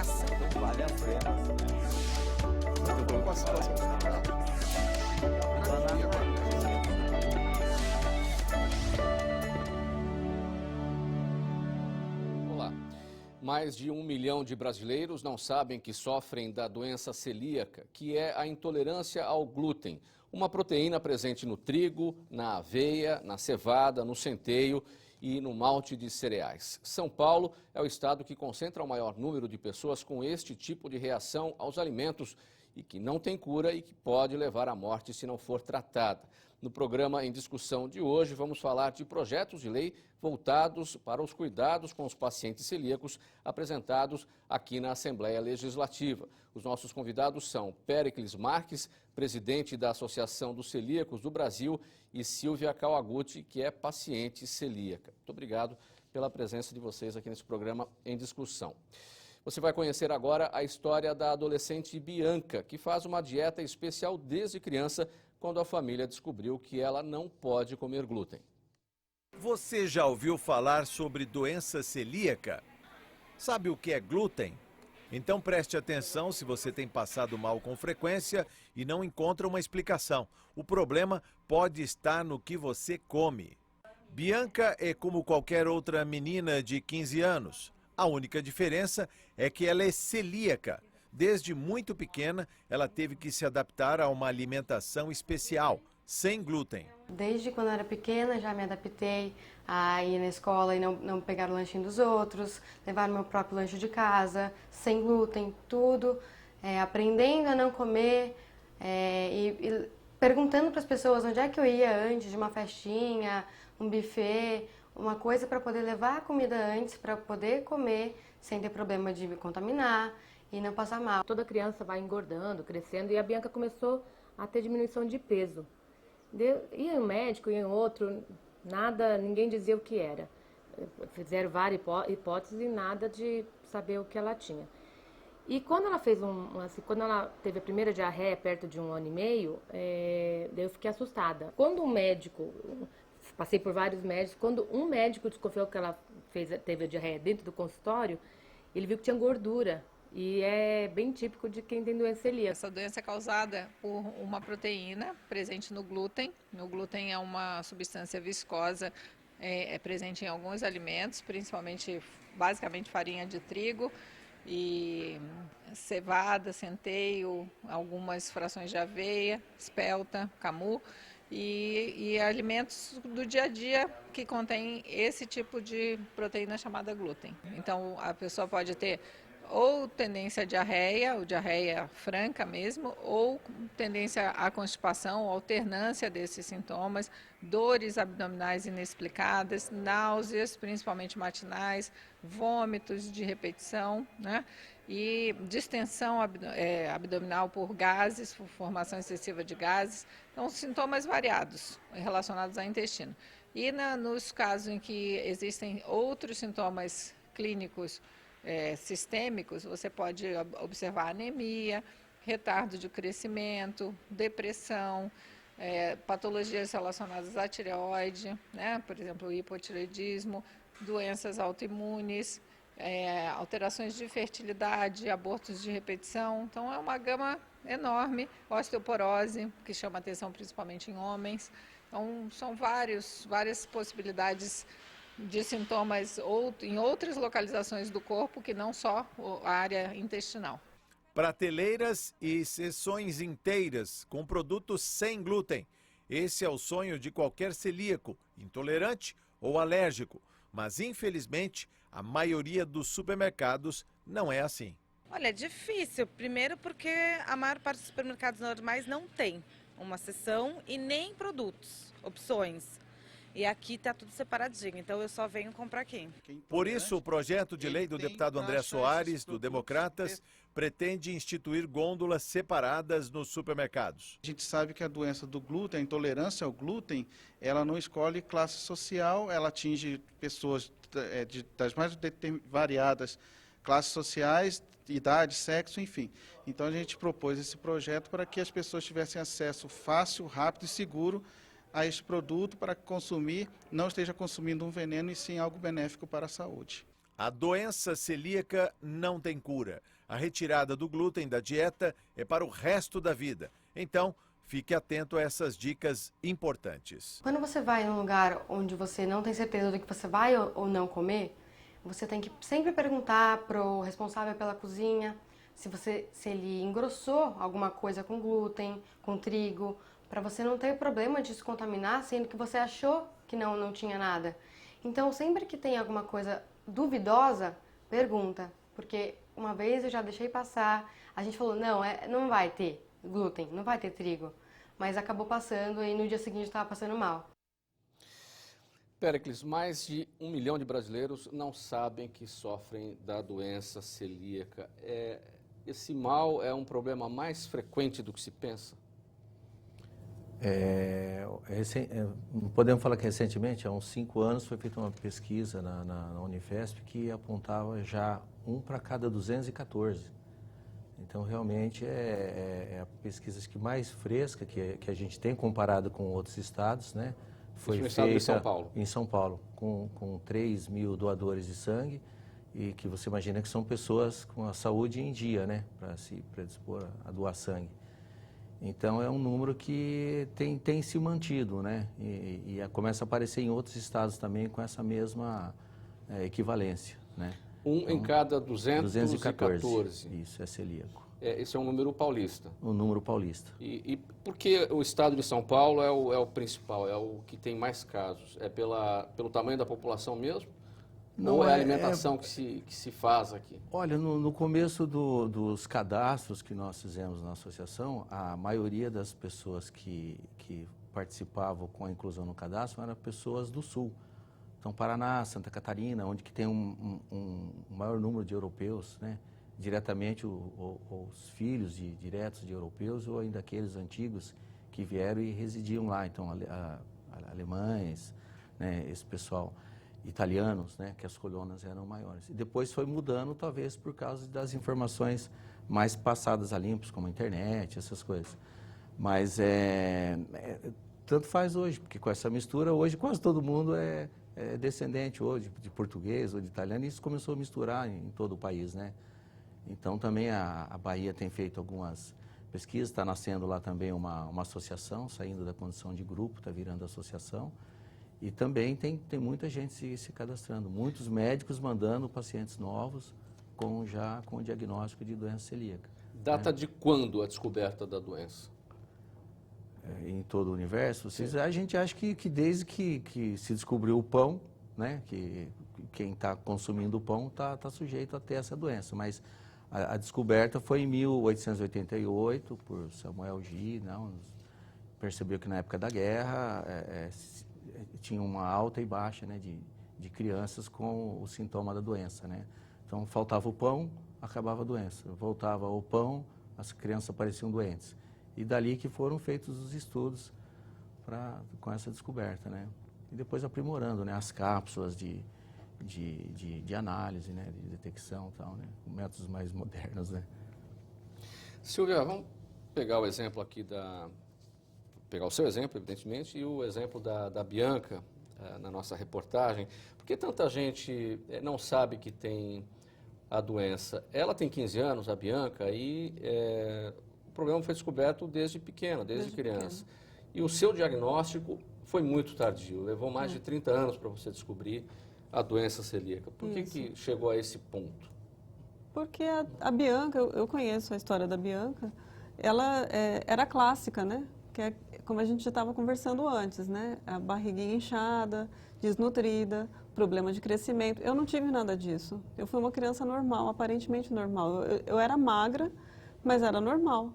Vale a pena. Eu tô com a situação. Olá. Mais de 1 milhão de brasileiros não sabem que sofrem da doença celíaca, que é a intolerância ao glúten, uma proteína presente no trigo, na aveia, na cevada, no centeio e no malte de cereais. São Paulo é o estado que concentra o maior número de pessoas com este tipo de reação aos alimentos e que não tem cura e que pode levar à morte se não for tratada. No programa em discussão de hoje, vamos falar de projetos de lei voltados para os cuidados com os pacientes celíacos apresentados aqui na Assembleia Legislativa. Os nossos convidados são Péricles Marques, presidente da Associação dos Celíacos do Brasil, e Silvia Kawaguchi, que é paciente celíaca. Muito obrigado pela presença de vocês aqui nesse programa em discussão. Você vai conhecer agora a história da adolescente Bianca, que faz uma dieta especial desde criança, quando a família descobriu que ela não pode comer glúten. Você já ouviu falar sobre doença celíaca? Sabe o que é glúten? Então preste atenção se você tem passado mal com frequência e não encontra uma explicação. O problema pode estar no que você come. Bianca é como qualquer outra menina de 15 anos. A única diferença é que ela é celíaca. Desde muito pequena, ela teve que se adaptar a uma alimentação especial, sem glúten. Desde quando eu era pequena, já me adaptei a ir na escola e não pegar o lanchinho dos outros, levar o meu próprio lanche de casa, sem glúten, tudo, aprendendo a não comer e perguntando para as pessoas onde é que eu ia antes de uma festinha, um buffet, uma coisa para poder levar a comida antes, para poder comer sem ter problema de me contaminar e não passar mal. Toda criança vai engordando, crescendo, e a Bianca começou a ter diminuição de peso. Ia em um médico, ia em outro, nada, ninguém dizia o que era. Fizeram várias hipóteses e nada de saber o que ela tinha. E quando ela fez quando ela teve a primeira diarreia perto de 1 ano e meio, daí eu fiquei assustada. Quando um médico, passei por vários médicos, quando um médico desconfiou que ela teve a diarreia dentro do consultório, ele viu que tinha gordura. E é bem típico de quem tem doença celíaca. Essa doença é causada por uma proteína presente no glúten. O glúten é uma substância viscosa, é presente em alguns alimentos, basicamente farinha de trigo e cevada, centeio, algumas frações de aveia, espelta, camu e alimentos do dia a dia que contêm esse tipo de proteína chamada glúten. Então a pessoa pode ter ou tendência à diarreia, ou diarreia franca mesmo, ou tendência à constipação, alternância desses sintomas, dores abdominais inexplicadas, náuseas, principalmente matinais, vômitos de repetição, né? E distensão abdominal por gases, por formação excessiva de gases. Então, sintomas variados relacionados ao intestino. E nos casos em que existem outros sintomas clínicos sistêmicos, você pode observar anemia, retardo de crescimento, depressão, patologias relacionadas à tireoide, né? Por exemplo, o hipotireoidismo, doenças autoimunes, alterações de fertilidade, abortos de repetição. Então é uma gama enorme, osteoporose, que chama atenção principalmente em homens. Então são várias possibilidades de sintomas em outras localizações do corpo que não só a área intestinal. Prateleiras e seções inteiras com produtos sem glúten. Esse é o sonho de qualquer celíaco, intolerante ou alérgico. Mas, infelizmente, a maioria dos supermercados não é assim. Olha, é difícil. Primeiro porque a maior parte dos supermercados normais não tem uma seção e nem produtos, opções. E aqui está tudo separadinho, então eu só venho comprar aqui. Por isso, o projeto de lei do deputado André Soares, do Democratas, pretende instituir gôndolas separadas nos supermercados. A gente sabe que a doença do glúten, a intolerância ao glúten, ela não escolhe classe social, ela atinge pessoas das mais variadas classes sociais, idade, sexo, enfim. Então a gente propôs esse projeto para que as pessoas tivessem acesso fácil, rápido e seguro a este produto para que consumir não esteja consumindo um veneno e sim algo benéfico para a saúde. A doença celíaca não tem cura. A retirada do glúten da dieta é para o resto da vida. Então, fique atento a essas dicas importantes. Quando você vai num lugar onde você não tem certeza do que você vai ou não comer, você tem que sempre perguntar pro responsável pela cozinha se ele engrossou alguma coisa com glúten, com trigo, para você não ter problema de se contaminar, sendo que você achou que não tinha nada. Então, sempre que tem alguma coisa duvidosa, pergunta, porque uma vez eu já deixei passar, a gente falou, não vai ter glúten, não vai ter trigo, mas acabou passando e no dia seguinte estava passando mal. Péricles, mais de 1 milhão de brasileiros não sabem que sofrem da doença celíaca. Esse mal é um problema mais frequente do que se pensa? Podemos falar que recentemente, há uns 5 anos, foi feita uma pesquisa na Unifesp que apontava já 1 para cada 214. Então, realmente, é a pesquisa que mais fresca que a gente tem comparado com outros estados, né? Foi feita em São Paulo. Em São Paulo, com 3 mil doadores de sangue, e que você imagina que são pessoas com a saúde em dia, né? Para se predispor a doar sangue. Então, é um número que tem se mantido, né? E começa a aparecer em outros estados também com essa mesma equivalência, né? Em cada 214. Isso, é celíaco. Esse é um número paulista. O número paulista. E por que o estado de São Paulo é o principal, é o que tem mais casos? É pelo tamanho da população mesmo? Não, ou é a alimentação que se faz aqui? Olha, no começo dos cadastros que nós fizemos na associação, a maioria das pessoas que participavam com a inclusão no cadastro eram pessoas do Sul. Então, Paraná, Santa Catarina, onde que tem um maior número de europeus, né? Diretamente os filhos diretos de europeus ou ainda aqueles antigos que vieram e residiam lá. Então, alemães, né? Esse pessoal, italianos, né? Que as colônias eram maiores. E depois foi mudando, talvez por causa das informações mais passadas a limpos, como a internet, essas coisas. Mas tanto faz hoje, porque com essa mistura, hoje quase todo mundo é descendente hoje de português ou de italiano, e isso começou a misturar em todo o país, né? Então, também a Bahia tem feito algumas pesquisas, está nascendo lá também uma associação, saindo da condição de grupo, está virando associação, e também tem muita gente se cadastrando, muitos médicos mandando pacientes novos com o diagnóstico de doença celíaca. Data de quando a descoberta da doença? Em todo o universo, a gente acha que desde que se descobriu o pão, né, que quem está consumindo o pão está sujeito a ter essa doença, mas a descoberta foi em 1888 por Samuel G. Percebeu que na época da guerra tinha uma alta e baixa, né, de crianças com o sintoma da doença, né? Então faltava o pão, acabava a doença, voltava o pão, as crianças apareciam doentes. E dali que foram feitos os estudos com essa descoberta, né? E depois aprimorando, né, as cápsulas de análise, né, de detecção e tal, né, com métodos mais modernos, né. Silvia, vamos pegar o exemplo aqui pegar o seu exemplo, evidentemente, e o exemplo da Bianca na nossa reportagem. Por que tanta gente não sabe que tem a doença? Ela tem 15 anos, a Bianca, e o problema foi descoberto desde pequena, desde criança. E o seu diagnóstico foi muito tardio, levou mais de 30 anos para você descobrir a doença celíaca. Por que chegou a esse ponto? Porque a Bianca, eu conheço a história da Bianca, ela era clássica, né? Que é como a gente já estava conversando antes, né? A barriguinha inchada, desnutrida, problema de crescimento. Eu não tive nada disso. Eu fui uma criança normal, aparentemente normal. Eu era magra, mas era normal.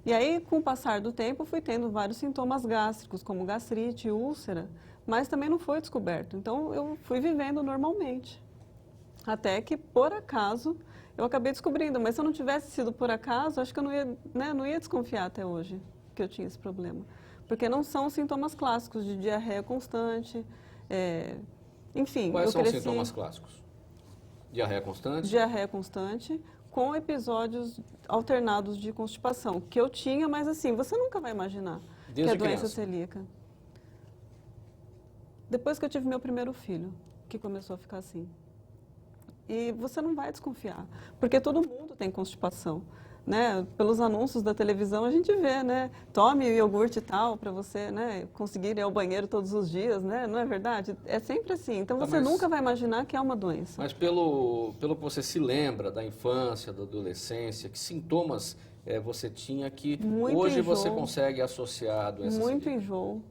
E aí, com o passar do tempo, fui tendo vários sintomas gástricos, como gastrite, úlcera, mas também não foi descoberto. Então, eu fui vivendo normalmente. Até que, por acaso, eu acabei descobrindo. Mas se eu não tivesse sido por acaso, acho que eu não ia desconfiar até hoje que eu tinha esse problema. Porque não são sintomas clássicos de diarreia constante, enfim. Quais são os sintomas clássicos? Diarreia constante? Diarreia constante, com episódios alternados de constipação, que eu tinha, mas assim, você nunca vai imaginar que é doença celíaca. Depois que eu tive meu primeiro filho, que começou a ficar assim. e você não vai desconfiar, porque todo mundo tem constipação. Né? Pelos anúncios da televisão a gente vê, né? Tome iogurte e tal para você, né, conseguir ir ao banheiro todos os dias, né? Não é verdade? É sempre assim. Então você nunca vai imaginar que é uma doença. Mas pelo que você se lembra da infância, da adolescência, que sintomas você tinha que muito hoje enjoo, você consegue associar a doença celíaca? Muito enjoo.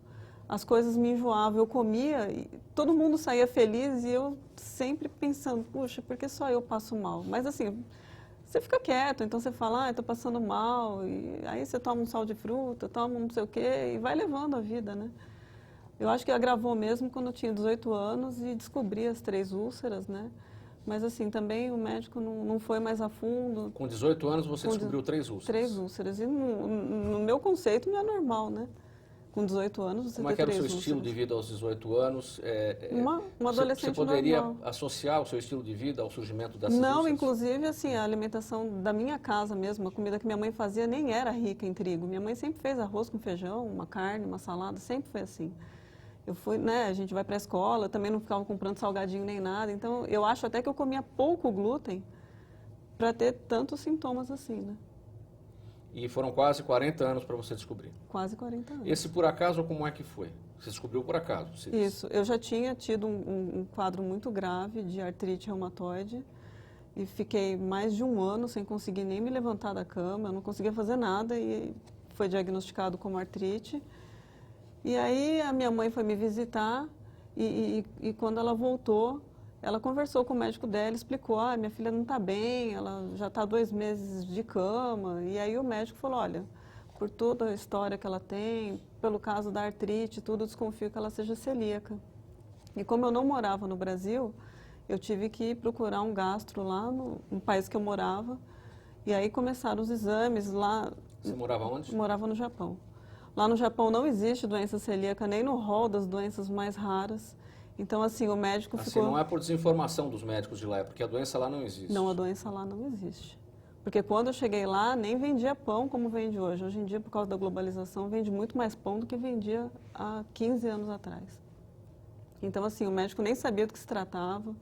As coisas me enjoavam. Eu comia e todo mundo saía feliz e eu sempre pensando, puxa, por que só eu passo mal? Mas assim, você fica quieto, então você fala, estou passando mal, e aí você toma um sal de fruta, toma um não sei o quê, e vai levando a vida, né? Eu acho que agravou mesmo quando eu tinha 18 anos e descobri as 3 úlceras, né? Mas assim, também o médico não foi mais a fundo. Com 18 anos você descobriu 3 úlceras? 3 úlceras, e no meu conceito não é normal, né? Com 18 anos você Como é que era o seu estilo de vida aos 18 anos? Uma adolescente Você poderia normal. associar o seu estilo de vida ao surgimento dessas Não, úlceras? inclusive assim, a alimentação da minha casa mesmo, a comida que minha mãe fazia nem era rica em trigo. Minha mãe sempre fez arroz com feijão, uma carne, uma salada, sempre foi assim. Eu fui, né, a gente vai para a escola, eu também não ficava comprando salgadinho nem nada, então eu acho até que eu comia pouco glúten para ter tantos sintomas assim, né? E foram quase 40 anos para você descobrir? Quase 40 anos. Esse por acaso, como é que foi? Você descobriu por acaso? Isso, eu já tinha tido um quadro muito grave de artrite reumatoide e fiquei mais de 1 ano sem conseguir nem me levantar da cama, eu não conseguia fazer nada e foi diagnosticado como artrite. E aí a minha mãe foi me visitar e quando ela voltou, ela conversou com o médico dela, explicou, minha filha não está bem, ela já está 2 meses de cama. E aí o médico falou, olha, por toda a história que ela tem, pelo caso da artrite, tudo, desconfio que ela seja celíaca. E como eu não morava no Brasil, eu tive que ir procurar um gastro lá no país que eu morava. E aí começaram os exames lá. Você morava onde? Morava no Japão. Lá no Japão não existe doença celíaca, nem no rol das doenças mais raras. Então, assim, o médico ficou... Não é por desinformação dos médicos de lá, é porque a doença lá não existe. Não, a doença lá não existe. Porque quando eu cheguei lá, nem vendia pão como vende hoje. Hoje em dia, por causa da globalização, vende muito mais pão do que vendia há 15 anos atrás. Então, assim, o médico nem sabia do que se tratava.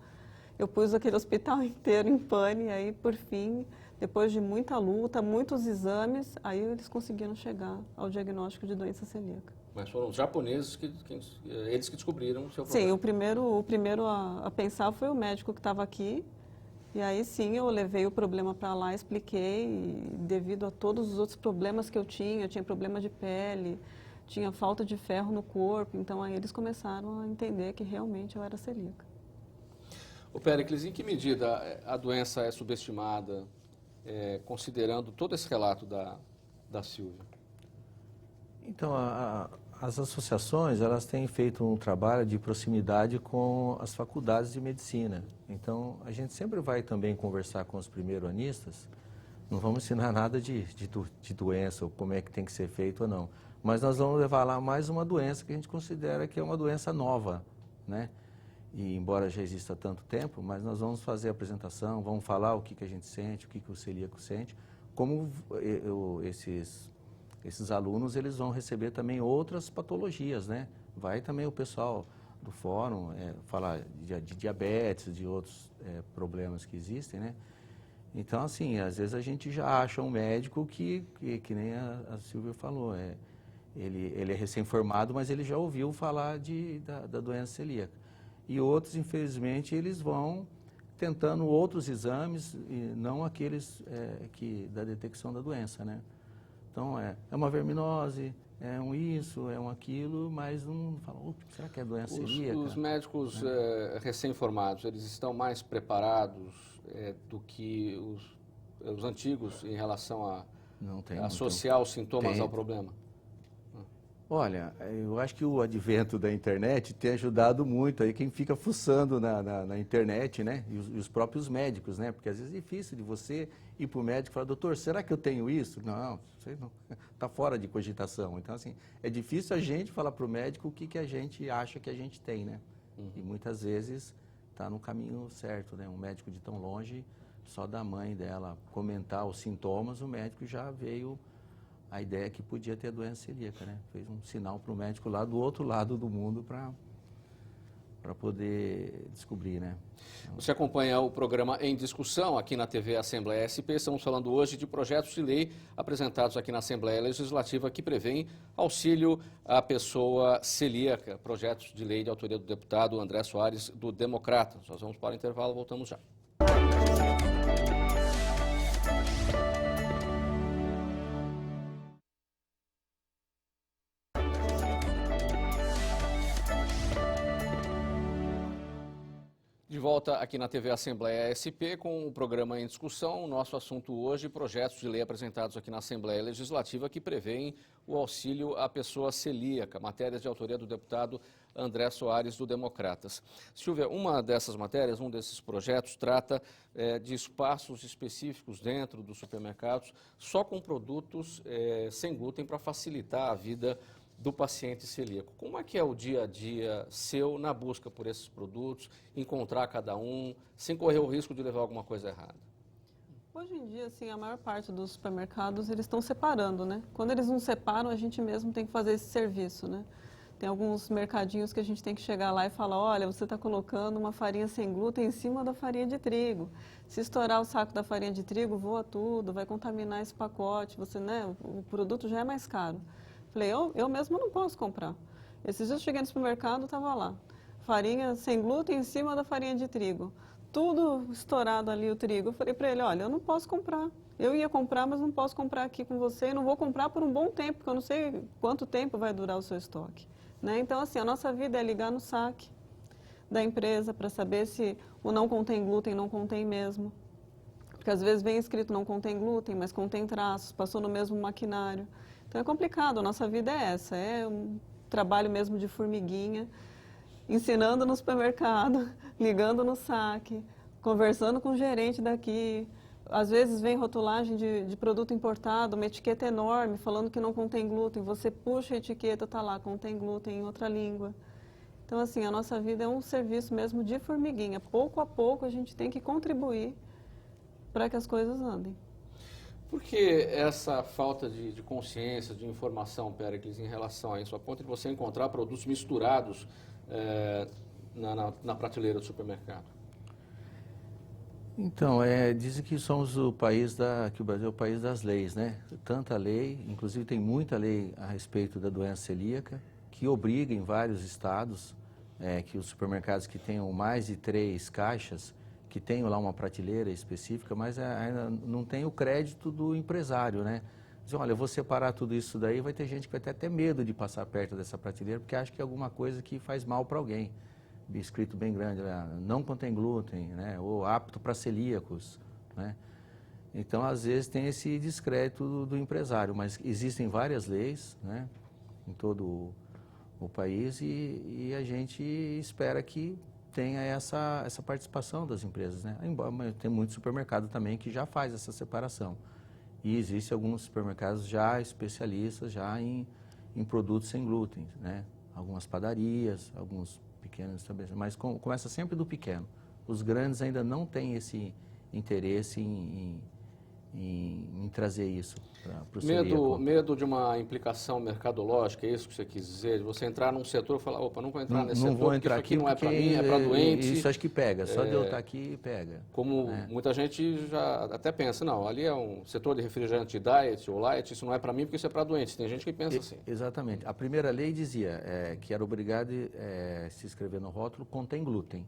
Eu pus aquele hospital inteiro em pane, e aí, por fim, depois de muita luta, muitos exames, aí eles conseguiram chegar ao diagnóstico de doença celíaca. Mas foram os japoneses eles que descobriram o seu problema. Sim, o primeiro a pensar foi o médico que estava aqui. E aí sim eu levei o problema para lá, expliquei, e devido a todos os outros problemas que eu tinha problema de pele, tinha falta de ferro no corpo, então aí eles começaram a entender que realmente eu era celíaca. Ô Péricles, em que medida a doença é subestimada, considerando todo esse relato da Silvia? Então, as associações, elas têm feito um trabalho de proximidade com as faculdades de medicina. Então, a gente sempre vai também conversar com os primeiro-anistas, não vamos ensinar nada de doença, ou como é que tem que ser feito ou não. Mas nós vamos levar lá mais uma doença que a gente considera que é uma doença nova, né? E embora já exista há tanto tempo, mas nós vamos fazer a apresentação, vamos falar o que a gente sente, o que o celíaco sente, como esses alunos, eles vão receber também outras patologias, né? Vai também o pessoal do fórum falar de diabetes, de outros problemas que existem, né? Então, assim, às vezes a gente já acha um médico que nem a Silvia falou, ele é recém-formado, mas ele já ouviu falar da doença celíaca. E outros, infelizmente, eles vão tentando outros exames, e não aqueles da detecção da doença, né? Então, é uma verminose, é um isso, é um aquilo, mas não fala, será que é doença celíaca? Os médicos recém-formados, eles estão mais preparados do que os antigos em relação a associar os sintomas ao problema? Olha, eu acho que o advento da internet tem ajudado muito aí quem fica fuçando na internet, né? E os próprios médicos, né? Porque às vezes é difícil de você ir para o médico e falar, doutor, será que eu tenho isso? Não, você não, está fora de cogitação. Então, assim, é difícil a gente falar para o médico o que a gente acha que a gente tem, né? E muitas vezes está no caminho certo, né? Um médico de tão longe, só da mãe dela comentar os sintomas, o médico já veio a ideia que podia ter doença celíaca, né? Fez um sinal para o médico lá do outro lado do mundo para poder descobrir, né? Você acompanha o programa Em Discussão aqui na TV Assembleia SP. Estamos falando hoje de projetos de lei apresentados aqui na Assembleia Legislativa que prevêem auxílio à pessoa celíaca. Projetos de lei de autoria do deputado André Soares, do Democratas. Nós vamos para o intervalo, voltamos já. De volta aqui na TV Assembleia SP com o programa Em Discussão. O nosso assunto hoje, projetos de lei apresentados aqui na Assembleia Legislativa que prevêem o auxílio à pessoa celíaca, matérias de autoria do deputado André Soares, do Democratas. Silvia, uma dessas matérias, um desses projetos, trata de espaços específicos dentro dos supermercados só com produtos sem glúten para facilitar a vida do paciente celíaco. Como é que é o dia a dia seu na busca por esses produtos, encontrar cada um, sem correr o risco de levar alguma coisa errada? Hoje em dia, assim, a maior parte dos supermercados, eles estão separando, né? Quando eles não separam, a gente mesmo tem que fazer esse serviço, né? Tem alguns mercadinhos que a gente tem que chegar lá e falar, olha, você está colocando uma farinha sem glúten em cima da farinha de trigo. Se estourar o saco da farinha de trigo, voa tudo, vai contaminar esse pacote, você, né? O produto já é mais caro. Falei, eu mesmo não posso comprar. Esses dias eu cheguei no supermercado, estava lá, farinha sem glúten em cima da farinha de trigo. Tudo estourado ali o trigo. Eu falei para ele, olha, eu não posso comprar. Eu ia comprar, mas não posso comprar aqui com você. E não vou comprar por um bom tempo, porque eu não sei quanto tempo vai durar o seu estoque. Né? Então, assim, a nossa vida é ligar no saque da empresa para saber se o não contém glúten, não contém mesmo. Porque às vezes vem escrito não contém glúten, mas contém traços, passou no mesmo maquinário. Então é complicado, a nossa vida é essa, é um trabalho mesmo de formiguinha, ensinando no supermercado, ligando no saque, conversando com o gerente daqui. Às vezes vem rotulagem de produto importado, uma etiqueta enorme, falando que não contém glúten. Você puxa a etiqueta, está lá, contém glúten em outra língua. Então, assim, a nossa vida é um serviço mesmo de formiguinha. Pouco a pouco a gente tem que contribuir para que as coisas andem. Por que essa falta de consciência, de informação, Péricles, em relação a isso, a ponto de você encontrar produtos misturados na prateleira do supermercado? Então, dizem que somos o país que o Brasil é o país das leis, né? Tanta lei, inclusive tem muita lei a respeito da doença celíaca, que obriga em vários estados que os supermercados que tenham mais de 3 caixas, que tenham lá uma prateleira específica, mas ainda não tem o crédito do empresário, né? Dizem, olha, eu vou separar tudo isso daí, vai ter gente que vai até ter medo de passar perto dessa prateleira, porque acha que é alguma coisa que faz mal para alguém. Escrito bem grande, não contém glúten, né? Ou apto para celíacos, né? Então, às vezes, tem esse descrédito do empresário, mas existem várias leis, né? Em todo o país e a gente espera que tenha essa participação das empresas, né? Embora tem muito supermercado também que já faz essa separação. E existem alguns supermercados já especialistas já em produtos sem glúten, né? Algumas padarias, alguns pequenos também, mas começa sempre do pequeno. Os grandes ainda não têm esse interesse em trazer isso para o celíaco. Medo de uma implicação mercadológica, é isso que você quis dizer? De você entrar num setor e falar, opa, não vou entrar nesse setor, vou entrar porque aqui isso aqui não é para mim, é para doente. Isso acho que pega, só de eu estar aqui pega. Como muita gente já até pensa, não, ali é um setor de refrigerante diet ou light, isso não é para mim porque isso é para doente. Tem gente que pensa assim. Exatamente. A primeira lei dizia que era obrigado se escrever no rótulo, contém glúten.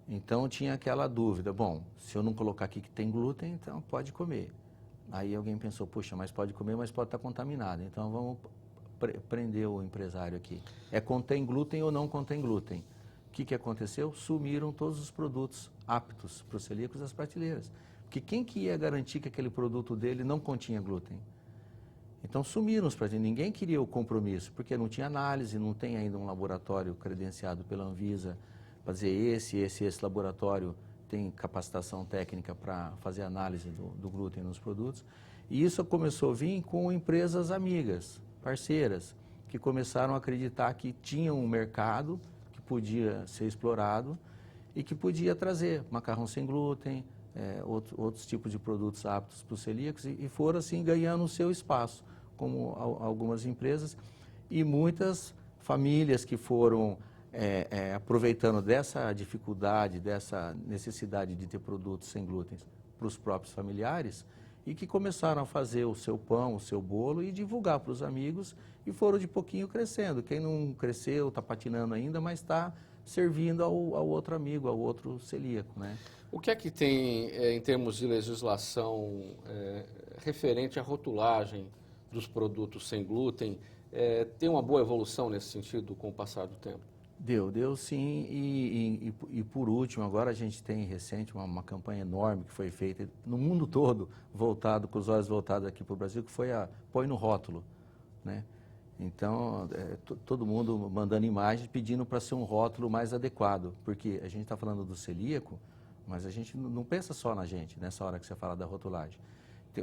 Então tinha aquela dúvida, bom, se eu não colocar aqui que tem glúten, então pode comer. Aí alguém pensou, puxa, mas pode comer, mas pode estar contaminado. Então vamos prender o empresário aqui. Contém glúten ou não contém glúten? O que aconteceu? Sumiram todos os produtos aptos para os celíacos das prateleiras. Porque quem que ia garantir que aquele produto dele não continha glúten? Então sumiram os prateleiros. Ninguém queria o compromisso, porque não tinha análise, não tem ainda um laboratório credenciado pela Anvisa para dizer esse laboratório tem capacitação técnica para fazer análise do glúten nos produtos. E isso começou a vir com empresas amigas, parceiras, que começaram a acreditar que tinham um mercado que podia ser explorado e que podia trazer macarrão sem glúten, outros tipos de produtos aptos para os celíacos e foram assim ganhando o seu espaço, como algumas empresas e muitas famílias que foram aproveitando dessa dificuldade, dessa necessidade de ter produtos sem glúten para os próprios familiares, e que começaram a fazer o seu pão, o seu bolo e divulgar para os amigos, e foram de pouquinho crescendo. Quem não cresceu, está patinando ainda, mas está servindo ao outro amigo, ao outro celíaco, né? O que é que tem, em termos de legislação, referente à rotulagem dos produtos sem glúten? Tem uma boa evolução nesse sentido com o passar do tempo? Deu sim, e por último, agora a gente tem recente uma campanha enorme que foi feita no mundo todo, voltado, com os olhos voltados aqui para o Brasil, que foi a Põe no Rótulo, né? Então, todo mundo mandando imagens, pedindo para ser um rótulo mais adequado, porque a gente está falando do celíaco, mas a gente não pensa só na gente, nessa hora que você fala da rotulagem.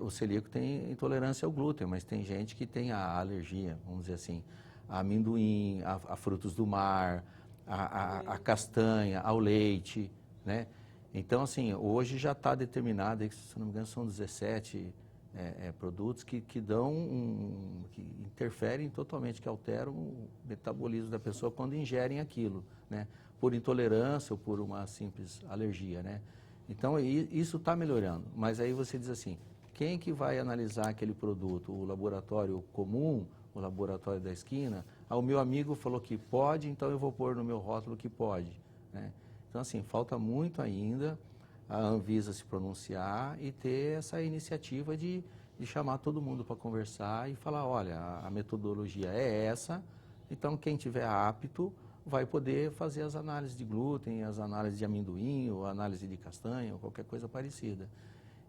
O celíaco tem intolerância ao glúten, mas tem gente que tem a alergia, vamos dizer assim, a amendoim, a frutos do mar, a castanha, ao leite, né? Então, assim, hoje já está determinado, se não me engano, são 17 produtos que que interferem totalmente, que alteram o metabolismo da pessoa quando ingerem aquilo, né? Por intolerância ou por uma simples alergia, né? Então, isso está melhorando, mas aí você diz assim, quem que vai analisar aquele produto? O laboratório comum, o laboratório da esquina? O meu amigo falou que pode, então eu vou pôr no meu rótulo que pode, né? Então, assim, falta muito ainda a Anvisa se pronunciar e ter essa iniciativa de chamar todo mundo para conversar e falar, olha, a metodologia é essa, então quem tiver apto vai poder fazer as análises de glúten, as análises de amendoim, ou análise de castanha, ou qualquer coisa parecida.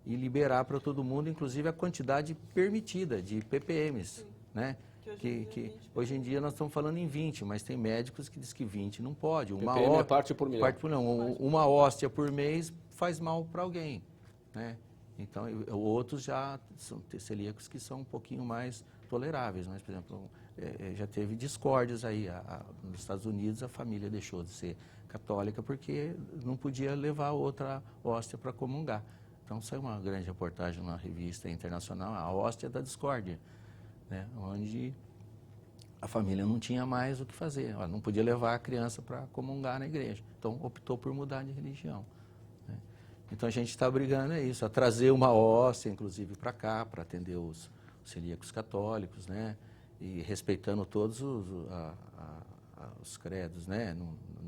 E liberar para todo mundo, inclusive, a quantidade permitida de ppms, né? Que hoje em dia nós estamos falando em 20, mas tem médicos que dizem que 20 não pode. ppm é parte por milhão. Uma hóstia por mês faz mal para alguém, né? Então, outros já são celíacos que são um pouquinho mais toleráveis, mas, por exemplo, já teve discórdias aí. Nos Estados Unidos, a família deixou de ser católica porque não podia levar outra hóstia para comungar. Então, saiu uma grande reportagem numa revista internacional, a hóstia da discórdia, né? Onde a família não tinha mais o que fazer, não podia levar a criança para comungar na igreja. Então, optou por mudar de religião, né? Então, a gente está brigando a trazer uma hóstia, inclusive, para cá, para atender os celíacos católicos, né? E respeitando todos os credos, né?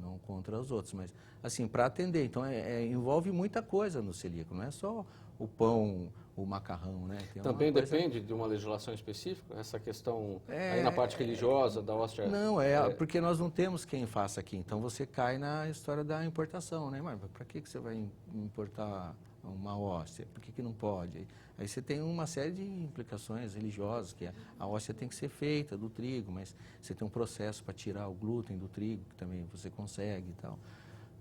Não contra os outros, mas assim, para atender. Então, envolve muita coisa no celíaco, não é só o pão, o macarrão, né? Também depende de uma legislação específica, essa questão aí na parte religiosa da hóstia? Não, porque nós não temos quem faça aqui, então você cai na história da importação, né? Mas para que você vai importar uma hóstia? Por que não pode? Aí você tem uma série de implicações religiosas, que a hóstia tem que ser feita do trigo, mas você tem um processo para tirar o glúten do trigo, que também você consegue e tal.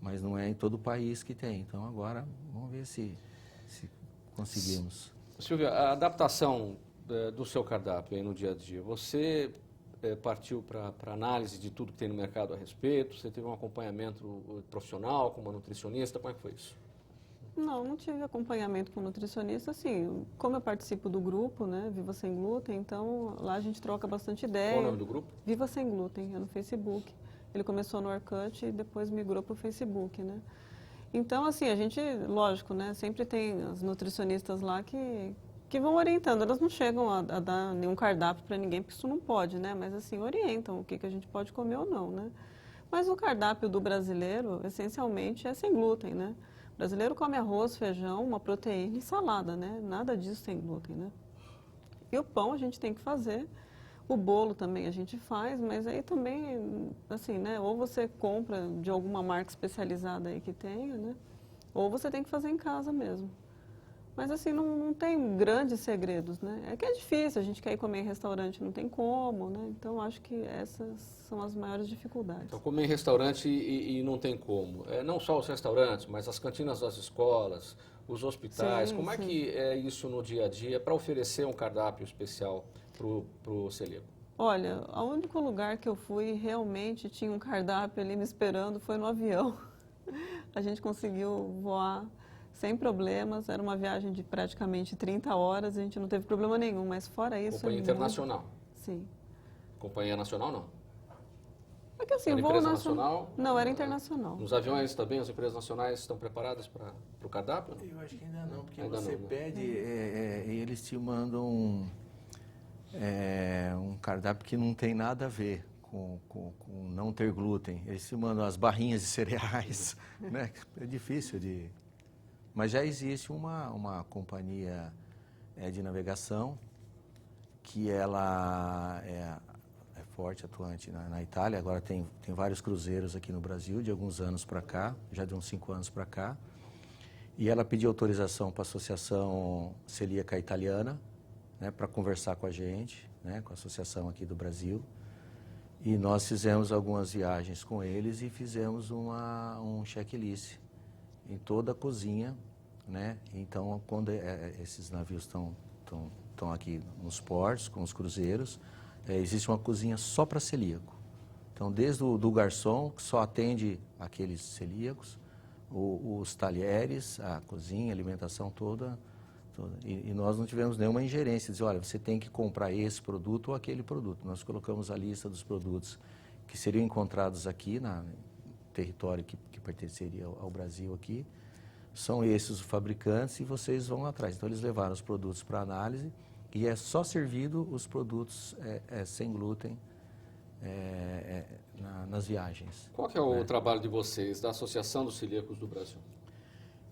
Mas não é em todo o país que tem. Então agora vamos ver se conseguimos. Silvia, a adaptação do seu cardápio aí no dia a dia, você partiu para análise de tudo que tem no mercado a respeito? Você teve um acompanhamento profissional com uma nutricionista? Como é que foi isso? Não tive acompanhamento com nutricionista, assim, como eu participo do grupo, né, Viva Sem Glúten, então lá a gente troca bastante ideia. Qual o nome do grupo? Viva Sem Glúten, é no Facebook. Ele começou no Orkut e depois migrou para o Facebook, né. Então, assim, a gente, lógico, né, sempre tem as nutricionistas lá que vão orientando, elas não chegam a dar nenhum cardápio para ninguém, porque isso não pode, né, mas assim, orientam o que a gente pode comer ou não, né. Mas o cardápio do brasileiro, essencialmente, é sem glúten, né. O brasileiro come arroz, feijão, uma proteína e salada, né? Nada disso sem glúten, né? E o pão a gente tem que fazer, o bolo também a gente faz, mas aí também, assim, né? Ou você compra de alguma marca especializada aí que tenha, né? Ou você tem que fazer em casa mesmo. Mas assim, não tem grandes segredos, né? É que é difícil, a gente quer ir comer em restaurante, não tem como, né? Então, acho que essas são as maiores dificuldades. Então, comer em restaurante e não tem como. Não só os restaurantes, mas as cantinas das escolas, os hospitais. Sim, como é que é isso no dia a dia para oferecer um cardápio especial para o celíaco? Olha, o único lugar que eu fui realmente tinha um cardápio ali me esperando foi no avião. A gente conseguiu voar sem problemas, era uma viagem de praticamente 30 horas, a gente não teve problema nenhum, mas fora isso... Companhia internacional? Sim. Companhia nacional, não? É que assim, Era voo empresa nacional... nacional? Não, era internacional. Nos aviões também, as empresas nacionais estão preparadas para o cardápio? Eu acho que ainda não, porque Ainda você não, né? pede e eles te mandam um cardápio que não tem nada a ver com não ter glúten. Eles te mandam as barrinhas de cereais, né? É difícil de... Mas já existe uma companhia de navegação que ela é forte, atuante na Itália. Agora tem vários cruzeiros aqui no Brasil, de alguns anos para cá, já de uns 5 anos para cá. E ela pediu autorização para a Associação Celíaca Italiana, né, para conversar com a gente, né, com a associação aqui do Brasil. E nós fizemos algumas viagens com eles e fizemos um checklist em toda a cozinha, né? Então, quando esses navios estão aqui nos portos, com os cruzeiros, existe uma cozinha só para celíaco. Então, desde o do garçom, que só atende aqueles celíacos, os talheres, a cozinha, a alimentação toda. E nós não tivemos nenhuma ingerência, dizer, olha, você tem que comprar esse produto ou aquele produto. Nós colocamos a lista dos produtos que seriam encontrados aqui, no território que pertenceria ao Brasil aqui. São esses os fabricantes e vocês vão atrás. Então, eles levaram os produtos para análise e é só servido os produtos sem glúten nas viagens. Qual que é o trabalho de vocês, da Associação dos Celíacos do Brasil?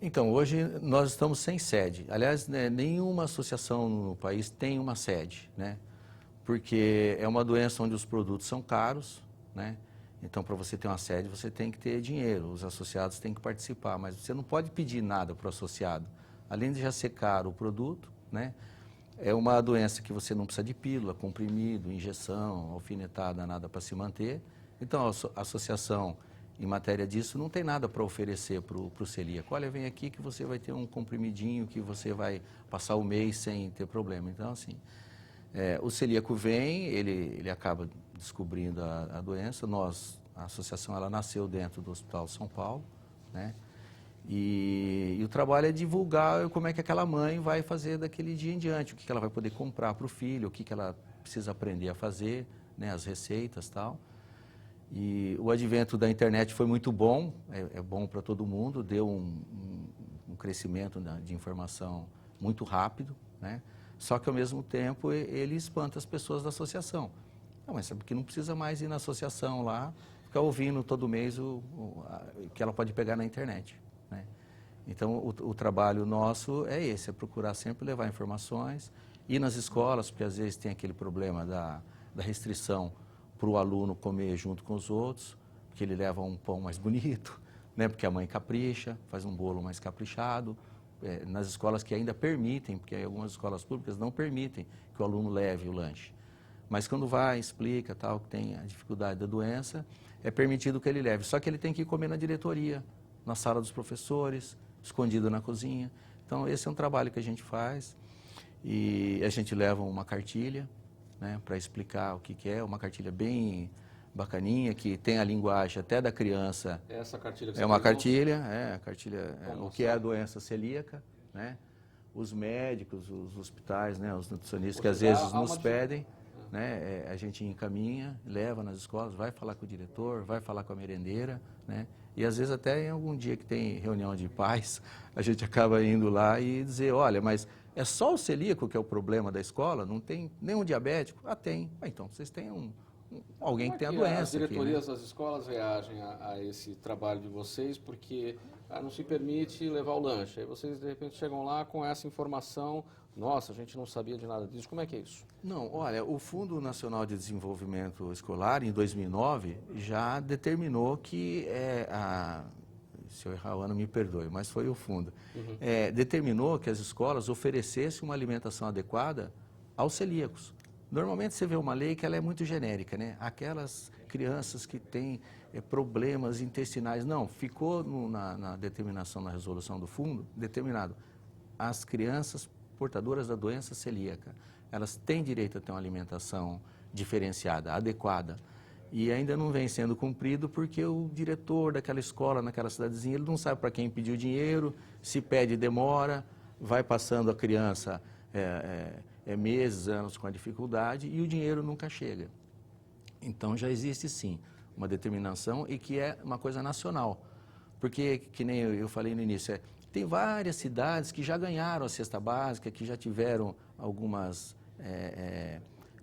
Então, hoje nós estamos sem sede. Aliás, nenhuma associação no país tem uma sede, né? Porque é uma doença onde os produtos são caros, né? Então, para você ter uma sede, você tem que ter dinheiro. Os associados têm que participar, mas você não pode pedir nada para o associado. Além de já ser caro o produto, né? É uma doença que você não precisa de pílula, comprimido, injeção, alfinetada, nada para se manter. Então, a associação, em matéria disso, não tem nada para oferecer para o celíaco. Olha, vem aqui que você vai ter um comprimidinho que você vai passar o mês sem ter problema. Então, assim, o celíaco vem, ele acaba descobrindo a doença. A associação, ela nasceu dentro do Hospital São Paulo, né? E o trabalho é divulgar como é que aquela mãe vai fazer daquele dia em diante, o que ela vai poder comprar para o filho, o que ela precisa aprender a fazer, né, as receitas e tal. E o advento da internet foi muito bom, é bom para todo mundo, deu um crescimento de informação muito rápido, né? Só que, ao mesmo tempo, ele espanta as pessoas da associação. Não, mas sabe que não precisa mais ir na associação lá, ficar ouvindo todo mês o que ela pode pegar na internet, né? Então, o trabalho nosso é esse, é procurar sempre levar informações, ir nas escolas, porque às vezes tem aquele problema da restrição para o aluno comer junto com os outros, porque ele leva um pão mais bonito, né? Porque a mãe capricha, faz um bolo mais caprichado. Nas escolas que ainda permitem, porque algumas escolas públicas não permitem que o aluno leve o lanche. Mas quando vai, explica, tal, que tem a dificuldade da doença, é permitido que ele leve. Só que ele tem que comer na diretoria, na sala dos professores, escondido na cozinha. Então, esse é um trabalho que a gente faz e a gente leva uma cartilha, né, para explicar o que é, uma cartilha bem bacaninha, que tem a linguagem até da criança. Essa cartilha que é uma cartilha, a cartilha, o que é a doença celíaca, né? Os médicos, os hospitais, né, os nutricionistas que às vezes nos pedem, né, a gente encaminha, leva nas escolas, vai falar com o diretor, vai falar com a merendeira, né? E às vezes até em algum dia que tem reunião de pais, a gente acaba indo lá e dizer, olha, mas é só o celíaco que é o problema da escola? Não tem nenhum diabético? Ah, tem. Então vocês têm alguém que tem a doença. As diretorias aqui, né? das escolas reagem a esse trabalho de vocês porque não se permite levar o lanche. Aí vocês, de repente, chegam lá com essa informação. Nossa, a gente não sabia de nada disso. Como é que é isso? Não, olha, o Fundo Nacional de Desenvolvimento Escolar, em 2009, já determinou que, se eu errar o ano, me perdoe, mas foi o fundo, determinou que as escolas oferecessem uma alimentação adequada aos celíacos. Normalmente você vê uma lei que ela é muito genérica, né? Aquelas crianças que têm problemas intestinais. Não, ficou na determinação, na resolução do fundo, determinado. As crianças portadoras da doença celíaca, elas têm direito a ter uma alimentação diferenciada, adequada. E ainda não vem sendo cumprido porque o diretor daquela escola, naquela cidadezinha, ele não sabe para quem pediu dinheiro, se pede demora, vai passando a criança meses, anos com a dificuldade e o dinheiro nunca chega. Então já existe sim uma determinação e que é uma coisa nacional. Porque, que nem eu falei no início, tem várias cidades que já ganharam a cesta básica, que já tiveram algumas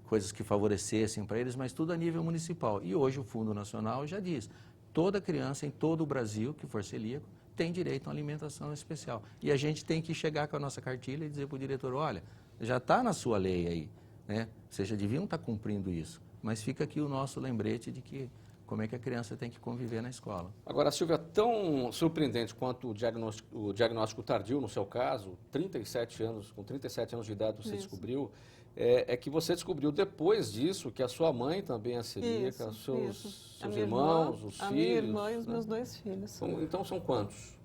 coisas que favorecessem para eles, mas tudo a nível municipal. E hoje o Fundo Nacional já diz, toda criança em todo o Brasil que for celíaco tem direito a uma alimentação especial. E a gente tem que chegar com a nossa cartilha e dizer para o diretor, olha, já está na sua lei aí, né? Vocês já deviam estar cumprindo isso. Mas fica aqui o nosso lembrete de que como é que a criança tem que conviver na escola. Agora, Silvia, tão surpreendente quanto o diagnóstico tardio, no seu caso, 37 anos, com 37 anos de idade você descobriu, é que você descobriu depois disso que a sua mãe também é celíaca, seus irmãos, os filhos. A minha irmã e os meus 2 filhos. Então são quantos?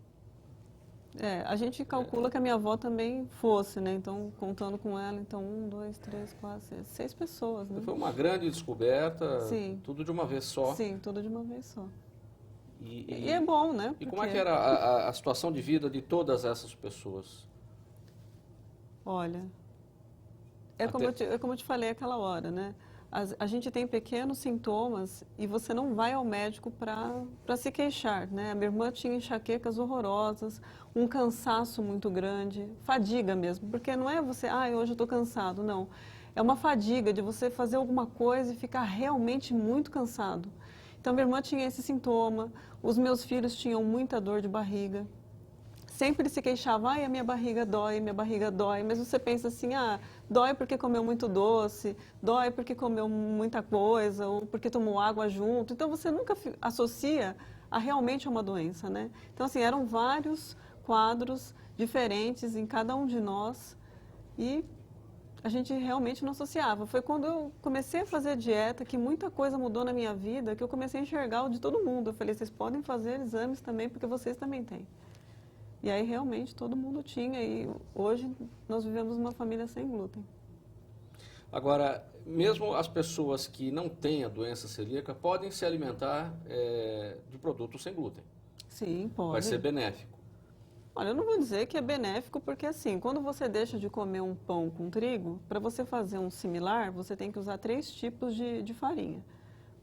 A gente calcula que a minha avó também fosse, né? Então, contando com ela, então 1, 2, 3, 4, 6 pessoas, né? Foi uma grande descoberta, Sim. Tudo de uma vez só. Sim, tudo de uma vez só. E é bom, né? E como é que era a situação de vida de todas essas pessoas? Olha, como eu te falei aquela hora, né? A gente tem pequenos sintomas e você não vai ao médico para se queixar, né? A minha irmã tinha enxaquecas horrorosas, um cansaço muito grande, fadiga mesmo, porque não é você, hoje eu estou cansado, não. É uma fadiga de você fazer alguma coisa e ficar realmente muito cansado. Então, minha irmã tinha esse sintoma, os meus filhos tinham muita dor de barriga. Sempre se queixava, a minha barriga dói, mas você pensa assim, dói porque comeu muito doce, dói porque comeu muita coisa, ou porque tomou água junto. Então, você nunca associa realmente a uma doença, né? Então, assim, eram vários quadros diferentes em cada um de nós e a gente realmente não associava. Foi quando eu comecei a fazer dieta que muita coisa mudou na minha vida, que eu comecei a enxergar o de todo mundo. Eu falei, vocês podem fazer exames também, porque vocês também têm. E aí, realmente, todo mundo tinha. E hoje, nós vivemos uma família sem glúten. Agora, mesmo as pessoas que não têm a doença celíaca podem se alimentar de produtos sem glúten. Sim, pode. Vai ser benéfico. Olha, eu não vou dizer que é benéfico, porque assim, quando você deixa de comer um pão com trigo, para você fazer um similar, você tem que usar 3 tipos de farinha,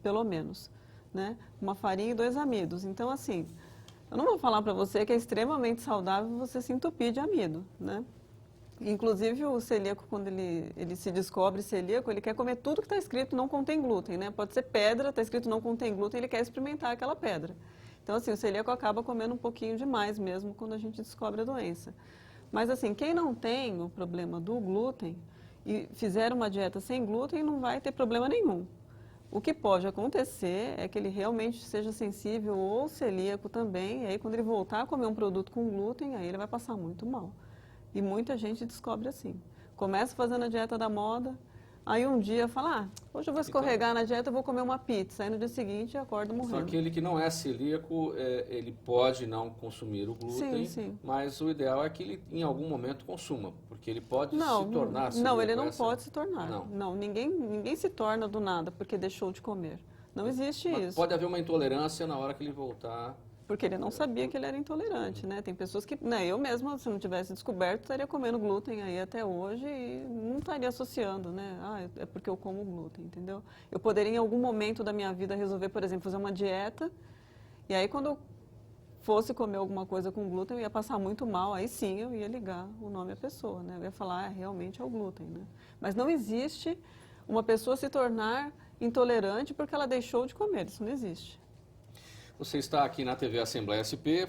pelo menos, né? Uma farinha e 2 amidos. Então, assim, eu não vou falar para você que é extremamente saudável você se entupir de amido, né? Inclusive, o celíaco, quando ele se descobre celíaco, ele quer comer tudo que está escrito não contém glúten, né? Pode ser pedra, está escrito não contém glúten, ele quer experimentar aquela pedra. Então, assim, o celíaco acaba comendo um pouquinho demais mesmo quando a gente descobre a doença. Mas, assim, quem não tem o problema do glúten e fizer uma dieta sem glúten, não vai ter problema nenhum. O que pode acontecer é que ele realmente seja sensível ou celíaco também, e aí quando ele voltar a comer um produto com glúten, aí ele vai passar muito mal. E muita gente descobre assim. Começa fazendo a dieta da moda, aí um dia fala, hoje eu vou escorregar na dieta, eu vou comer uma pizza. Aí no dia seguinte acorda morrendo. Só aquele que não é celíaco, ele pode não consumir o glúten, sim. Mas o ideal é que ele em algum momento consuma, porque ele pode se tornar celíaco. Não, ele não pode se tornar. Não, ninguém se torna do nada porque deixou de comer. Não existe isso. Pode haver uma intolerância na hora que ele voltar. Porque ele não sabia que ele era intolerante, né? Tem pessoas que, eu mesma, se não tivesse descoberto, estaria comendo glúten aí até hoje e não estaria associando, né? É porque eu como glúten, entendeu? Eu poderia, em algum momento da minha vida, resolver, por exemplo, fazer uma dieta e aí, quando eu fosse comer alguma coisa com glúten, eu ia passar muito mal, aí sim eu ia ligar o nome à pessoa, né? Eu ia falar, realmente é o glúten, né? Mas não existe uma pessoa se tornar intolerante porque ela deixou de comer, isso não existe. Você está aqui na TV Assembleia SP,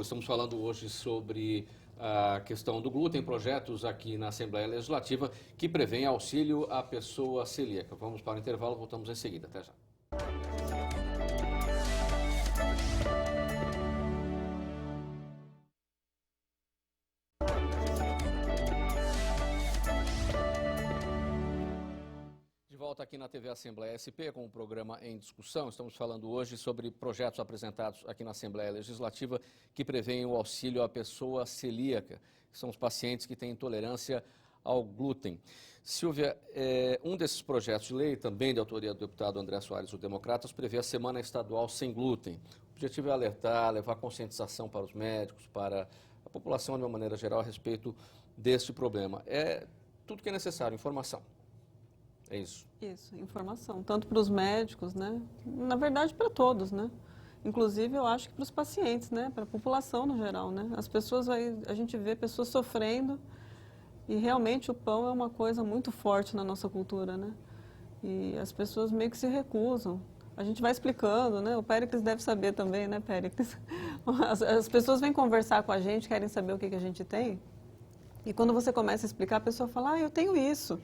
estamos falando hoje sobre a questão do glúten, projetos aqui na Assembleia Legislativa que prevêem auxílio à pessoa celíaca. Vamos para o intervalo, voltamos em seguida. Até já. Volta aqui na TV Assembleia SP com o programa Em Discussão. Estamos falando hoje sobre projetos apresentados aqui na Assembleia Legislativa que prevêem o auxílio à pessoa celíaca, que são os pacientes que têm intolerância ao glúten. Silvia, um desses projetos de lei, também de autoria do deputado André Soares, do Democratas, prevê a Semana Estadual Sem Glúten. O objetivo é alertar, levar conscientização para os médicos, para a população de uma maneira geral a respeito deste problema. É tudo que é necessário, informação. É isso? Isso, informação, tanto para os médicos, né? Na verdade, para todos, né? Inclusive, eu acho que para os pacientes, né? Para a população no geral, né? As pessoas, a gente vê pessoas sofrendo e realmente o pão é uma coisa muito forte na nossa cultura, né? E as pessoas meio que se recusam. A gente vai explicando, né? O Péricles deve saber também, né, Péricles? As pessoas vêm conversar com a gente, querem saber o que a gente tem. E quando você começa a explicar, a pessoa fala, ah, eu tenho isso.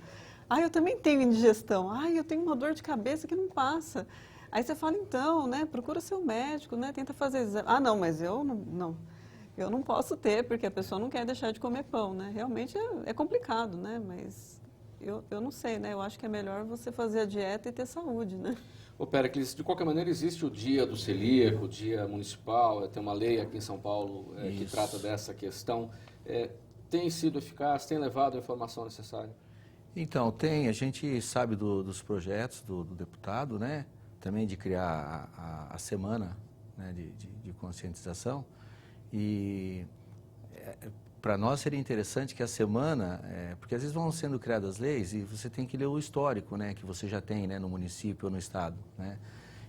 Ah, eu também tenho indigestão. Ah, eu tenho uma dor de cabeça que não passa. Aí você fala, então, né, procura seu médico, né, tenta fazer exame. Ah, não, mas eu não posso ter, porque a pessoa não quer deixar de comer pão, né? Realmente é complicado, né? Mas eu não sei, né? Eu acho que é melhor você fazer a dieta e ter saúde, né? Ô Péricles, de qualquer maneira existe o dia do celíaco, o dia municipal, tem uma lei aqui em São Paulo que trata dessa questão. Tem sido eficaz, tem levado a informação necessária? Então, a gente sabe dos projetos do deputado, né? Também de criar a semana, né, de conscientização. E para nós seria interessante que a semana, porque às vezes vão sendo criadas leis e você tem que ler o histórico, né, que você já tem, né, no município ou no estado, né?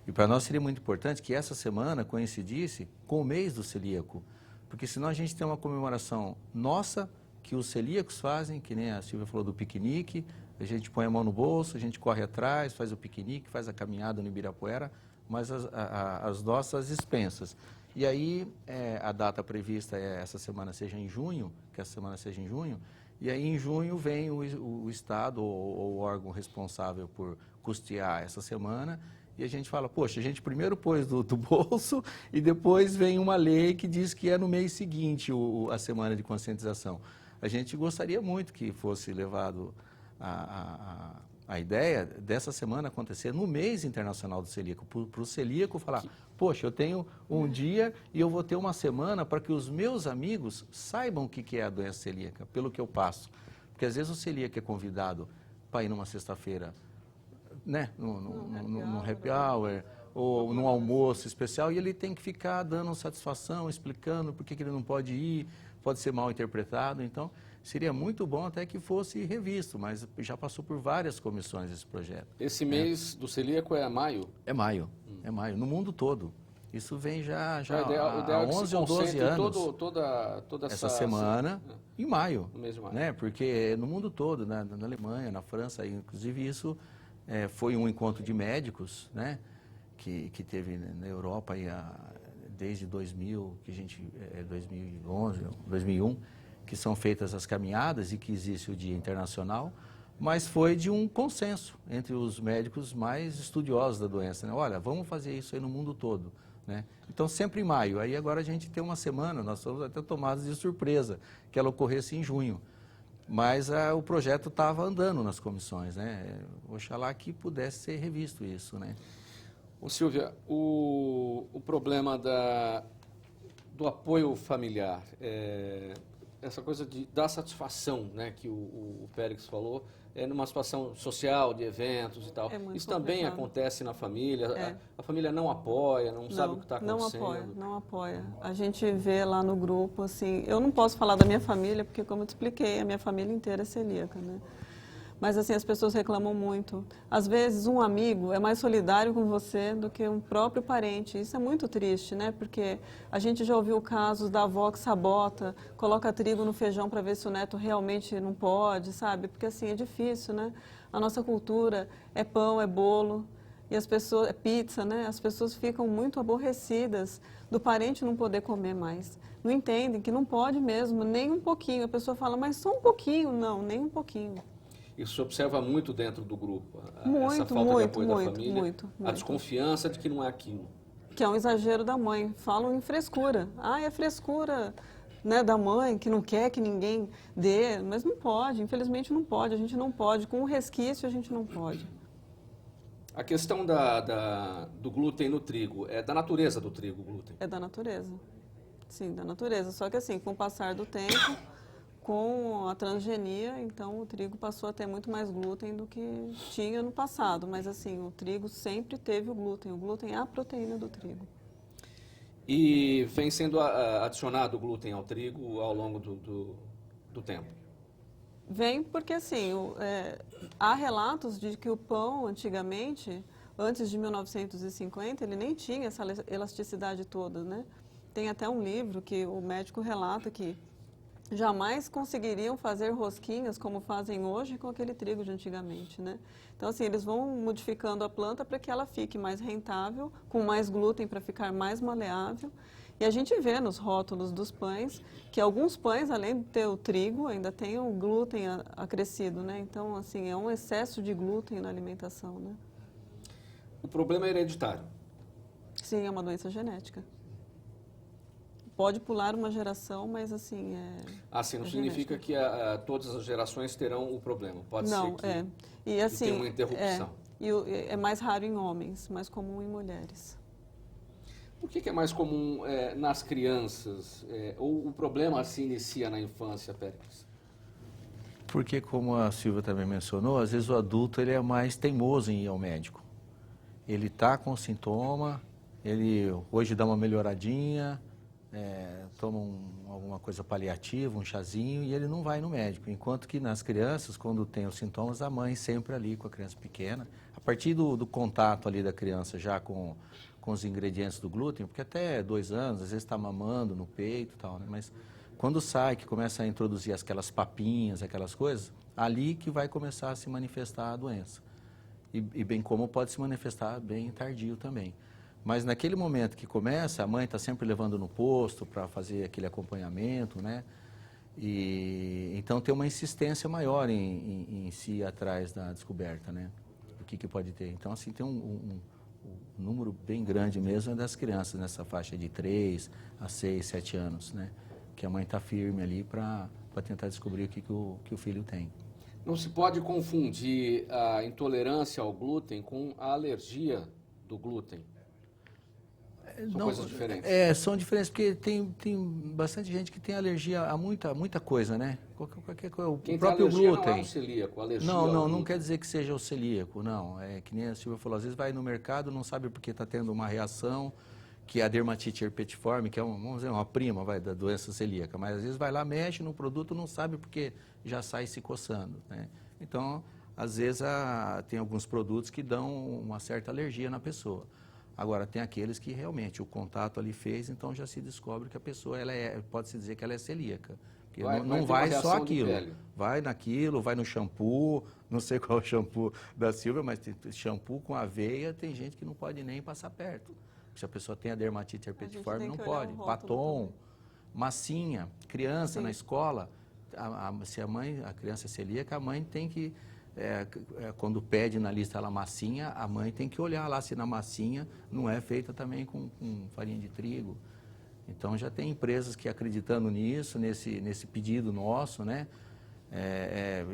E para nós seria muito importante que essa semana coincidisse com o mês do celíaco, porque senão a gente tem uma comemoração nossa que os celíacos fazem, que nem a Silvia falou do piquenique, a gente põe a mão no bolso, a gente corre atrás, faz o piquenique, faz a caminhada no Ibirapuera, mas as nossas expensas. E aí, a data prevista essa semana seja em junho, que essa semana seja em junho, e aí em junho vem o Estado ou o órgão responsável por custear essa semana, e a gente fala, poxa, a gente primeiro pôs do bolso e depois vem uma lei que diz que é no mês seguinte a semana de conscientização. A gente gostaria muito que fosse levado a ideia dessa semana acontecer no mês internacional do celíaco, para o celíaco falar, poxa, eu tenho um dia e eu vou ter uma semana para que os meus amigos saibam o que é a doença celíaca, pelo que eu passo. Porque às vezes o celíaco é convidado para ir numa sexta-feira, né, no happy hour, ou num almoço especial, e ele tem que ficar dando satisfação, explicando por que ele não pode ir, pode ser mal interpretado. Então, seria muito bom até que fosse revisto, mas já passou por várias comissões esse projeto. Esse mês do celíaco é maio? É maio, no mundo todo. Isso vem já há 11 ou 12 anos. Toda essa semana, em maio. No mês de maio. Né? Porque no mundo todo, na Alemanha, na França, inclusive isso foi um encontro de médicos, né? que teve na Europa aí, desde 2000, 2011, 2001, que são feitas as caminhadas e que existe o Dia Internacional, mas foi de um consenso entre os médicos mais estudiosos da doença, né? Olha, vamos fazer isso aí no mundo todo, né? Então, sempre em maio. Aí agora a gente tem uma semana, nós somos até tomados de surpresa que ela ocorresse em junho. Mas o projeto estava andando nas comissões, né? Oxalá que pudesse ser revisto isso, né? Ô, Silvia, o problema do apoio familiar, essa coisa de dar satisfação, né, que o Péricles falou, numa situação social, de eventos e tal. Isso também acontece na família? A família não apoia, não sabe o que está acontecendo? Não apoia. A gente vê lá no grupo, assim, eu não posso falar da minha família, porque como eu te expliquei, a minha família inteira é celíaca, né? Mas assim, as pessoas reclamam muito. Às vezes, um amigo é mais solidário com você do que um próprio parente. Isso é muito triste, né? Porque a gente já ouviu casos da avó que sabota, coloca trigo no feijão para ver se o neto realmente não pode, sabe? Porque assim, é difícil, né? A nossa cultura é pão, é bolo, e as pessoas, é pizza, né? As pessoas ficam muito aborrecidas do parente não poder comer mais. Não entendem que não pode mesmo, nem um pouquinho. A pessoa fala, mas só um pouquinho. Não, nem um pouquinho. Isso se observa muito dentro do grupo, muito, essa falta muito, de apoio muito, da família, muito. a desconfiança de que não é aquilo. Que é um exagero da mãe. Falam em frescura. Ah, é frescura, né, da mãe, que não quer que ninguém dê. Mas não pode, infelizmente não pode. A gente não pode. Com um resquício, a gente não pode. A questão do glúten no trigo, é da natureza do trigo o glúten? É da natureza. Sim, da natureza. Só que assim, com o passar do tempo, com a transgenia, então o trigo passou a ter muito mais glúten do que tinha no passado. Mas assim, o trigo sempre teve o glúten. O glúten é a proteína do trigo. E vem sendo adicionado o glúten ao trigo ao longo do tempo? Vem porque, assim, há relatos de que o pão, antigamente, antes de 1950, ele nem tinha essa elasticidade toda, né? Tem até um livro que o médico relata que jamais conseguiriam fazer rosquinhas como fazem hoje com aquele trigo de antigamente, né? Então, assim, eles vão modificando a planta para que ela fique mais rentável, com mais glúten para ficar mais maleável. E a gente vê nos rótulos dos pães que alguns pães, além de ter o trigo, ainda tem o glúten acrescido, né? Então, assim, é um excesso de glúten na alimentação, né? O problema é hereditário. Sim, é uma doença genética. Pode pular uma geração, mas assim Assim, não significa que todas as gerações terão o problema. Pode ser que E, assim, tenha uma interrupção. É mais raro em homens, mais comum em mulheres. Por que é mais comum nas crianças? Ou o problema se inicia na infância, Péricles? Porque, como a Silvia também mencionou, às vezes o adulto ele é mais teimoso em ir ao médico. Ele está com sintoma, ele hoje dá uma melhoradinha, toma alguma coisa paliativa, um chazinho, e ele não vai no médico. Enquanto que nas crianças, quando tem os sintomas, a mãe sempre ali com a criança pequena. A partir do contato ali da criança já com os ingredientes do glúten, porque até 2 anos, às vezes está mamando no peito e tal, né? Mas quando sai, que começa a introduzir aquelas papinhas, aquelas coisas, ali que vai começar a se manifestar a doença. E bem como pode se manifestar bem tardio também. Mas naquele momento que começa, a mãe está sempre levando no posto para fazer aquele acompanhamento, né? E então tem uma insistência maior em se ir atrás da descoberta, né? O que pode ter. Então, assim, tem um número bem grande mesmo das crianças nessa faixa de 3 a 6, 7 anos, né? Que a mãe está firme ali para tentar descobrir o que o filho tem. Não se pode confundir a intolerância ao glúten com a alergia do glúten. São coisas diferentes. São diferentes, porque tem bastante gente que tem alergia a muita coisa, né? Qualquer coisa, o Quem próprio tem alergia glúten. Não é o celíaco, alergia Não quer dizer que seja o celíaco, não. É que nem a Silvia falou, às vezes vai no mercado, não sabe porque está tendo uma reação, que é a dermatite herpetiforme, que é vamos dizer, uma prima da doença celíaca, mas às vezes vai lá, mexe no produto, não sabe porque já sai se coçando, né? Então, às vezes tem alguns produtos que dão uma certa alergia na pessoa. Agora, tem aqueles que realmente o contato ali fez, então já se descobre que a pessoa, pode-se dizer que ela é celíaca. Porque não vai só aquilo. Vai naquilo, vai no shampoo, não sei qual é o shampoo da Silvia, mas tem shampoo com aveia, tem gente que não pode nem passar perto. Se a pessoa tem a dermatite herpetiforme, não pode. Batom, massinha, criança na escola, se a criança é celíaca, a mãe tem que... quando pede na lista lá massinha, a mãe tem que olhar lá se na massinha não é feita também com farinha de trigo. Então já tem empresas que acreditando nisso, nesse pedido nosso, né?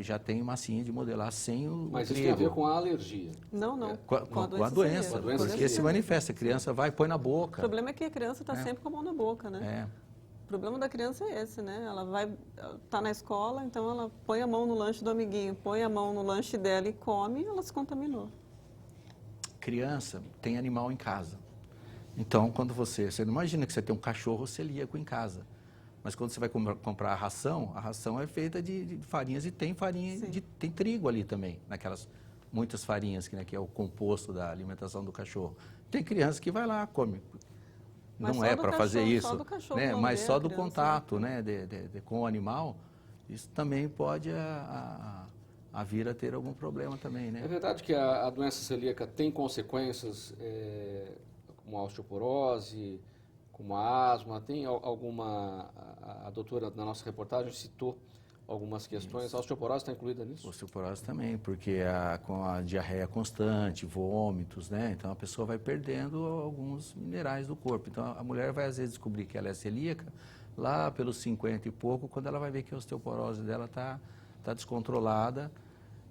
Já tem massinha de modelar sem o trigo. Mas isso tem a ver com a alergia? Não. Com a doença. Porque se manifesta, a criança vai, põe na boca. O problema é que a criança está sempre com a mão na boca, né? O problema da criança é esse, né? Ela tá na escola, então ela põe a mão no lanche do amiguinho, põe a mão no lanche dela e come, ela se contaminou. Criança tem animal em casa. Então, quando você não imagina que você tem um cachorro celíaco em casa, mas quando você vai comprar a ração é feita de farinhas e tem tem trigo ali também, naquelas muitas farinhas que é o composto da alimentação do cachorro. Tem criança que vai lá, come. Não é para fazer isso, né? Mas só do contato, né? Com o animal, isso também pode vir a ter algum problema também, né? É verdade que a doença celíaca tem consequências como a osteoporose, como a asma, tem alguma... A doutora na nossa reportagem citou algumas questões. Isso. A osteoporose está incluída nisso? A osteoporose também, porque com a diarreia constante, vômitos, né? Então a pessoa vai perdendo alguns minerais do corpo. Então a mulher vai às vezes descobrir que ela é celíaca lá pelos 50 e pouco, quando ela vai ver que a osteoporose dela está descontrolada.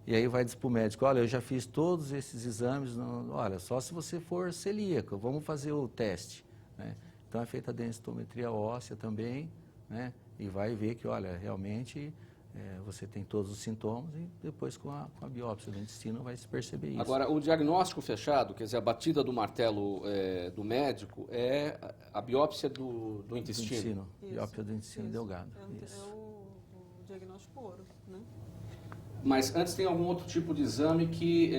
E aí vai dizer para o médico, olha, eu já fiz todos esses exames, olha, só se você for celíaco, vamos fazer o teste, né? Então é feita a densitometria óssea também, né? E vai ver que, olha, realmente você tem todos os sintomas e depois com a biópsia do intestino vai se perceber isso. Agora, o diagnóstico fechado, quer dizer, a batida do martelo do médico é a biópsia do intestino. Biópsia do intestino delgado. O diagnóstico ouro, né? Mas antes tem algum outro tipo de exame que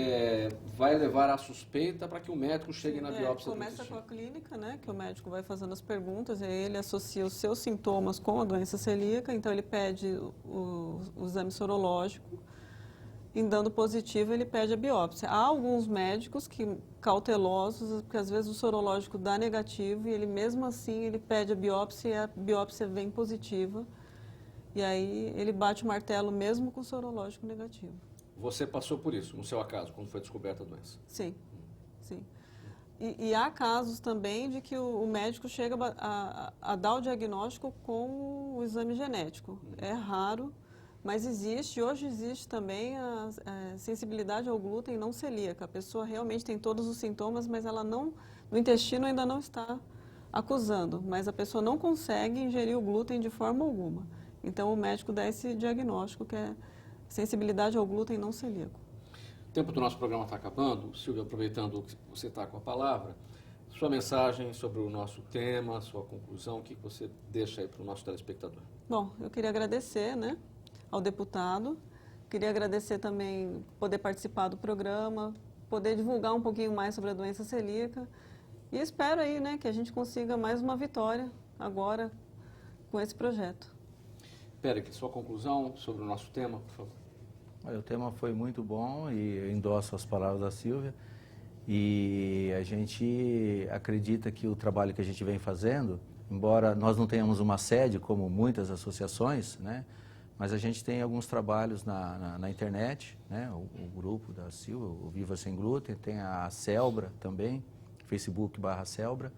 vai levar à suspeita para que o médico chegue na biópsia do Começa intestino? com a clínica, né, que o médico vai fazendo as perguntas, e aí ele associa os seus sintomas com a doença celíaca, então ele pede o exame sorológico, e dando positivo ele pede a biópsia. Há alguns médicos que cautelosos, porque às vezes o sorológico dá negativo e ele mesmo assim ele pede a biópsia e a biópsia vem positiva. E aí ele bate o martelo mesmo com o sorológico negativo. Você passou por isso, no seu acaso, quando foi descoberta a doença? Sim, sim. E há casos também de que o médico chega a dar o diagnóstico com o exame genético. É raro, mas existe. Hoje existe também a sensibilidade ao glúten não celíaca. A pessoa realmente tem todos os sintomas, mas ela não, no intestino ainda não está acusando, mas a pessoa não consegue ingerir o glúten de forma alguma. Então, o médico dá esse diagnóstico, que é sensibilidade ao glúten não celíaco. O tempo do nosso programa está acabando. Silvia, aproveitando que você está com a palavra, sua mensagem sobre o nosso tema, sua conclusão, o que você deixa aí para o nosso telespectador? Bom, eu queria agradecer, né, ao deputado, queria agradecer também poder participar do programa, poder divulgar um pouquinho mais sobre a doença celíaca, e espero aí, né, que a gente consiga mais uma vitória agora com esse projeto. Péricles, sua conclusão sobre o nosso tema, por favor. Olha, o tema foi muito bom e eu endosso as palavras da Silvia. E a gente acredita que o trabalho que a gente vem fazendo, embora nós não tenhamos uma sede como muitas associações, né, mas a gente tem alguns trabalhos na internet, né, o grupo da Silvia, o Viva Sem Glúten, tem a Celbra também, Facebook/Celbra.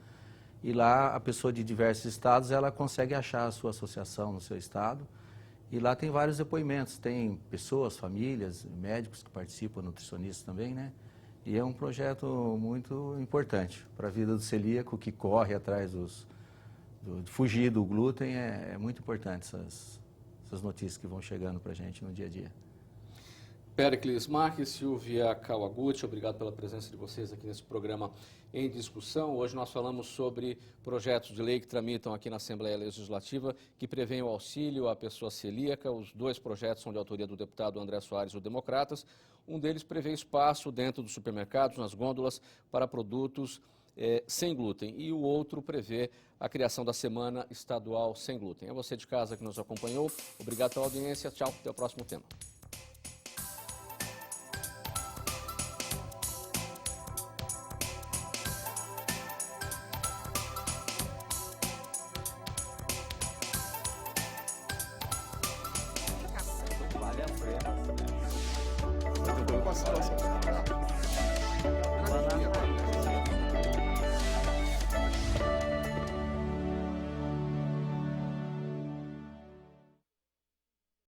E lá a pessoa de diversos estados, ela consegue achar a sua associação no seu estado. E lá tem vários depoimentos, tem pessoas, famílias, médicos que participam, nutricionistas também, né? E é um projeto muito importante para a vida do celíaco, que corre atrás de fugir do glúten. É muito importante essas notícias que vão chegando para a gente no dia a dia. Péricles Marques, Silvia Kawaguchi, obrigado pela presença de vocês aqui nesse programa em discussão. Hoje nós falamos sobre projetos de lei que tramitam aqui na Assembleia Legislativa que prevêem o auxílio à pessoa celíaca. Os dois projetos são de autoria do deputado André Soares, do Democratas. Um deles prevê espaço dentro dos supermercados, nas gôndolas, para produtos sem glúten. E o outro prevê a criação da Semana Estadual Sem Glúten. É você de casa que nos acompanhou. Obrigado pela audiência. Tchau. Até o próximo tema. Vale a pena. Banana.